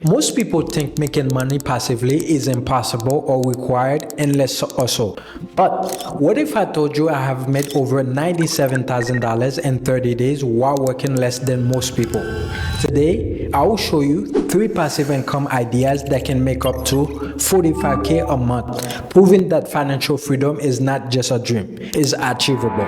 Most people think making money passively is impossible or required endless hustle. But what if I told you I have made over $97,000 in 30 days while working less than most people? Today, I will show you 3 passive income ideas that can make up to $45K a month, proving that financial freedom is not just a dream, it's achievable.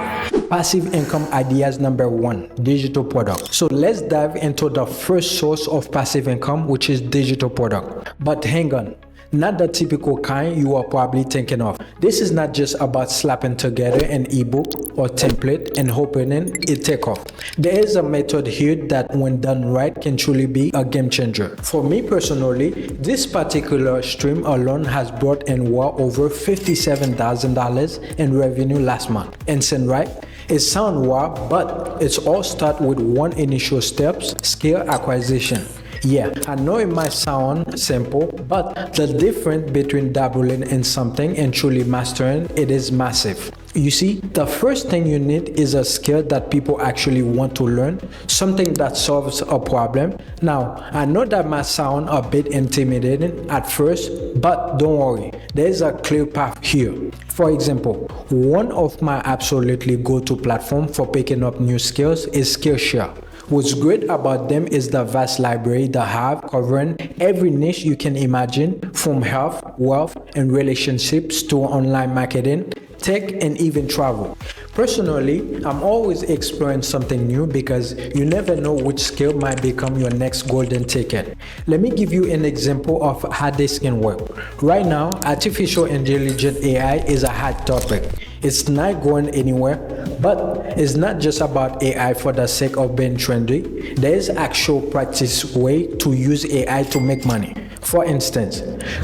Passive income ideas number 1, digital product. So let's dive into the first source of passive income, which is digital product. But hang on, not the typical kind you are probably thinking of. This is not just about slapping together an ebook or template and hoping it take off. There is a method here that when done right can truly be a game changer. For me personally, this particular stream alone has brought in well over $57,000 in revenue last month. Insane, right? It sounds wild, but it's all start with one initial steps, skill acquisition. Yeah, I know it might sound simple, but the difference between dabbling in something and truly mastering it is massive. You see, the first thing you need is a skill that people actually want to learn, something that solves a problem. Now, I know that might sound a bit intimidating at first, but don't worry, there is a clear path here. For example, one of my absolutely go-to platforms for picking up new skills is Skillshare. What's great about them is the vast library they have covering every niche you can imagine, from health, wealth, and relationships to online marketing, tech, and even travel. Personally, I'm always exploring something new because you never know which skill might become your next golden ticket. Let me give you an example of how this can work. Right now, artificial intelligence AI is a hot topic. It's not going anywhere, but it's not just about AI for the sake of being trendy. There is actual practice way to use AI to make money. For instance,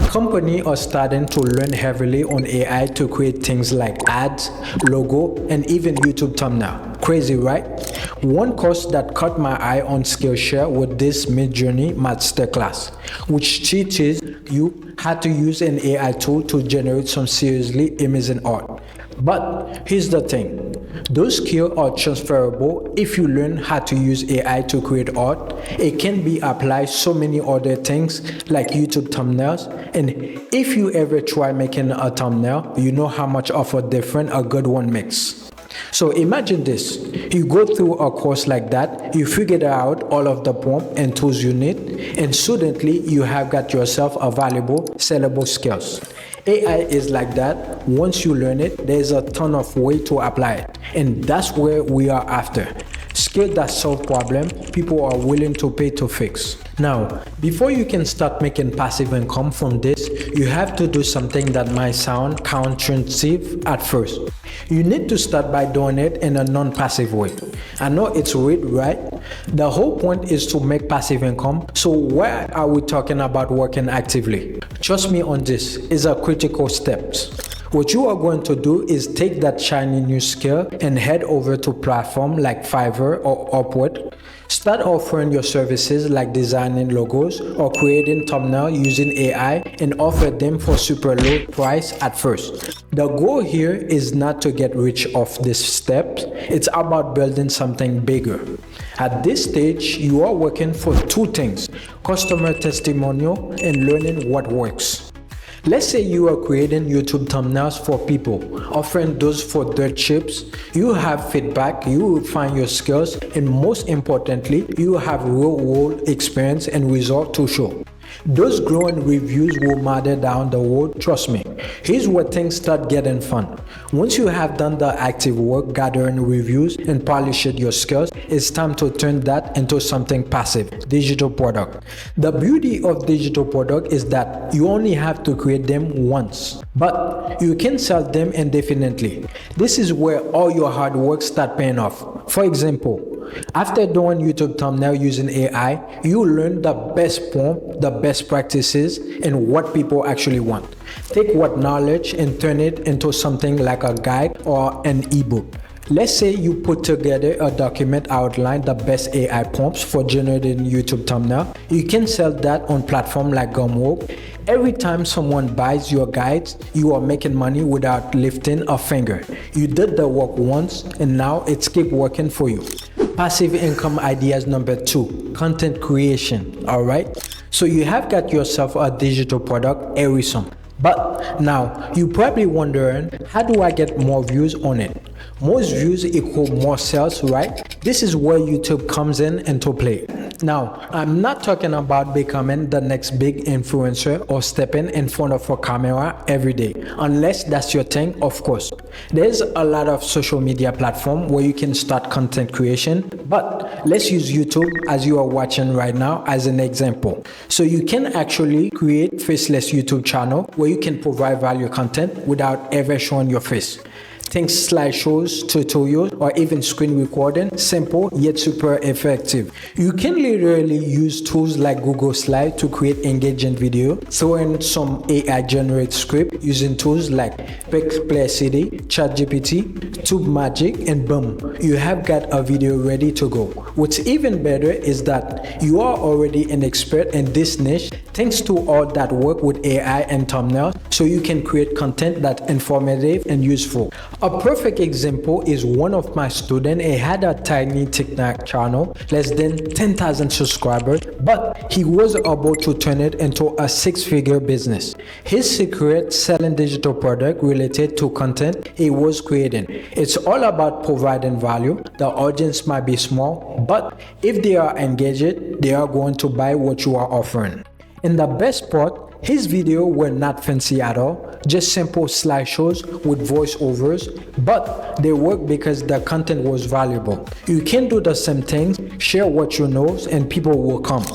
companies are starting to learn heavily on AI to create things like ads, logo, and even YouTube thumbnail. Crazy, right? One course that caught my eye on Skillshare was this Mid-Journey Masterclass, which teaches you how to use an AI tool to generate some seriously amazing art. But here's the thing, those skills are transferable if you learn how to use AI to create art. It can be applied so many other things like YouTube thumbnails, and if you ever try making a thumbnail, you know how much of a difference a good one makes. So imagine this, you go through a course like that, you figure out all of the prompts and tools you need, and suddenly you have got yourself a valuable, sellable skills. AI is like that. Once you learn it, there's a ton of way to apply it, and that's where we are after. Skills that solve problems people are willing to pay to fix. Now, before you can start making passive income from this, you have to do something that might sound counterintuitive at first. You need to start by doing it in a non-passive way. I know it's weird, right? The whole point is to make passive income, so why are we talking about working actively? Trust me on this, it's a critical step. What you are going to do is take that shiny new skill and head over to platforms like Fiverr or Upwork. Start offering your services like designing logos or creating thumbnails using AI and offer them for super low price at first. The goal here is not to get rich off this step, it's about building something bigger. At this stage, you are working for 2 things, customer testimonial and learning what works. Let's say you are creating YouTube thumbnails for people, offering those for dirt chips. You have feedback, you will find your skills, and most importantly, you have real-world experience and result to show. Those glowing reviews will matter down the road, trust me. Here's where things start getting fun. Once you have done the active work gathering reviews and polished your skills, it's time to turn that into something passive, digital product. The beauty of digital product is that you only have to create them once, but you can sell them indefinitely. This is where all your hard work starts paying off. For example, after doing YouTube thumbnail using AI, you learn the best prompt, the best practices, and what people actually want. Take what knowledge and turn it into something like a guide or an ebook. Let's say you put together a document outline the best AI prompts for generating YouTube thumbnail. You can sell that on platforms like Gumroad. Every time someone buys your guides, you are making money without lifting a finger. You did the work once, and now it's keep working for you. Passive income ideas number 2, content creation. All right. So you have got yourself a digital product, awesome. But now you're probably wondering, how do I get more views on it? Most views equal more sales, right? This is where YouTube comes in into play. Now, I'm not talking about becoming the next big influencer or stepping in front of a camera every day, unless that's your thing, of course. There's a lot of social media platforms where you can start content creation, but let's use YouTube as you are watching right now as an example. So you can actually create faceless YouTube channel where you can provide value content without ever showing your face. Think slideshows, tutorials, or even screen recording, simple yet super effective. You can literally use tools like Google Slides to create engaging video, throw in some AI generate script using tools like Perplexity, ChatGPT, TubeMagic, and boom, you have got a video ready to go. What's even better is that you are already an expert in this niche thanks to all that work with AI and thumbnails, so you can create content that's informative and useful. A perfect example is one of my students. He had a tiny TikTok channel, less than 10,000 subscribers, but he was able to turn it into a six-figure business. His secret: selling digital product related to content he was creating. It's all about providing value. The audience might be small, but if they are engaged, they are going to buy what you are offering. And the best part, his videos were not fancy at all, just simple slideshows with voiceovers, but they work because the content was valuable. You can do the same things, share what you know, and people will come.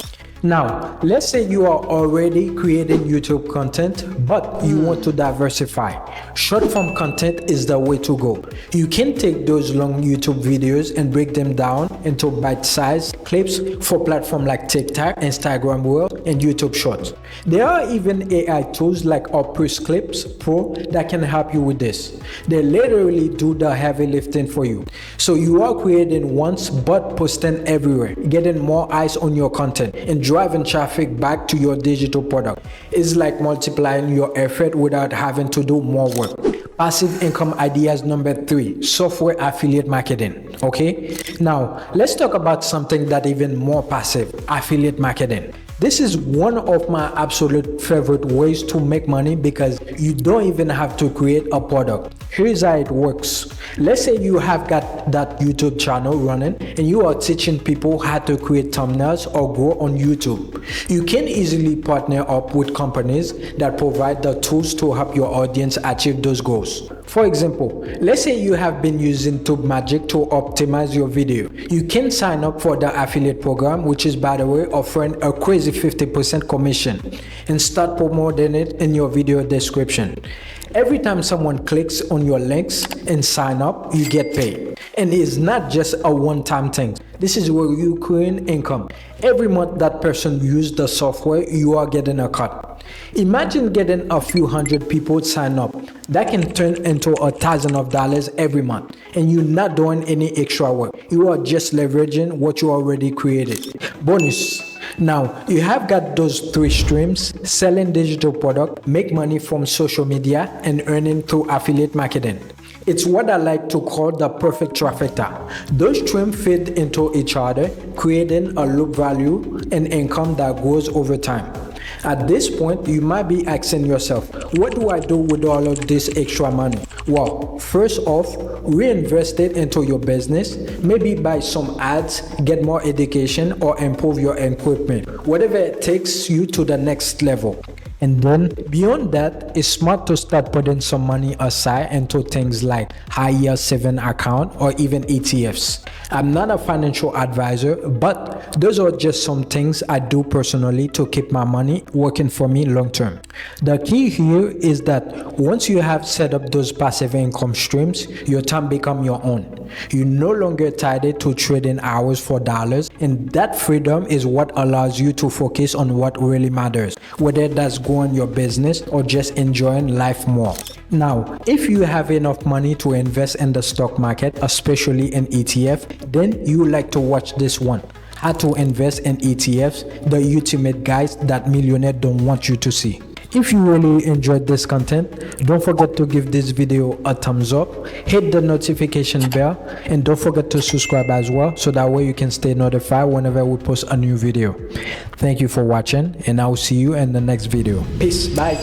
Now, let's say you are already creating YouTube content, but you want to diversify. Short form content is the way to go. You can take those long YouTube videos and break them down into bite-sized clips for platforms like TikTok, Instagram Reels, and YouTube Shorts. There are even AI tools like Opus Clips Pro that can help you with this. They literally do the heavy lifting for you. So you are creating once but posting everywhere, getting more eyes on your content, and driving traffic back to your digital product. It's like multiplying your effort without having to do more work. Passive income ideas number 3, software affiliate marketing. Okay, now let's talk about something that even more passive: affiliate marketing. This is one of my absolute favorite ways to make money because you don't even have to create a product. Here's how it works. Let's say you have got that YouTube channel running and you are teaching people how to create thumbnails or grow on YouTube. You can easily partner up with companies that provide the tools to help your audience achieve those goals. For example, let's say you have been using TubeMagic to optimize your video. You can sign up for the affiliate program, which is, by the way, offering a crazy 50% commission, and start promoting it in your video description. Every time someone clicks on your links and sign up, you get paid. And it's not just a one-time thing. This is where you create income. Every month that person used the software, you are getting a cut. Imagine getting a few hundred people sign up. That can turn into $1,000 every month, and you're not doing any extra work. You are just leveraging what you already created. Bonus. Now, you have got those 3 streams: selling digital product, make money from social media, and earning through affiliate marketing. It's what I like to call the perfect trifecta. Those streams feed into each other, creating a loop value and income that grows over time. At this point, you might be asking yourself, what do I do with all of this extra money? Well, first off, reinvest it into your business. Maybe buy some ads, get more education, or improve your equipment. Whatever it takes you to the next level. And then beyond that, it's smart to start putting some money aside into things like high-yield saving account or even ETFs. I'm not a financial advisor, but those are just some things I do personally to keep my money working for me long term. The key here is that once you have set up those passive income streams, your time becomes your own. You're no longer tied to trading hours for dollars, and that freedom is what allows you to focus on what really matters, whether that's growing your business or just enjoying life more. Now, if you have enough money to invest in the stock market, especially in ETF, then you like to watch this one: how to invest in ETFs, the ultimate guide that millionaires don't want you to see. If you really enjoyed this content, don't forget to give this video a thumbs up, hit the notification bell, and don't forget to subscribe as well, so that way you can stay notified whenever we post a new video. Thank you for watching, and I will see you in the next video. Peace. Bye.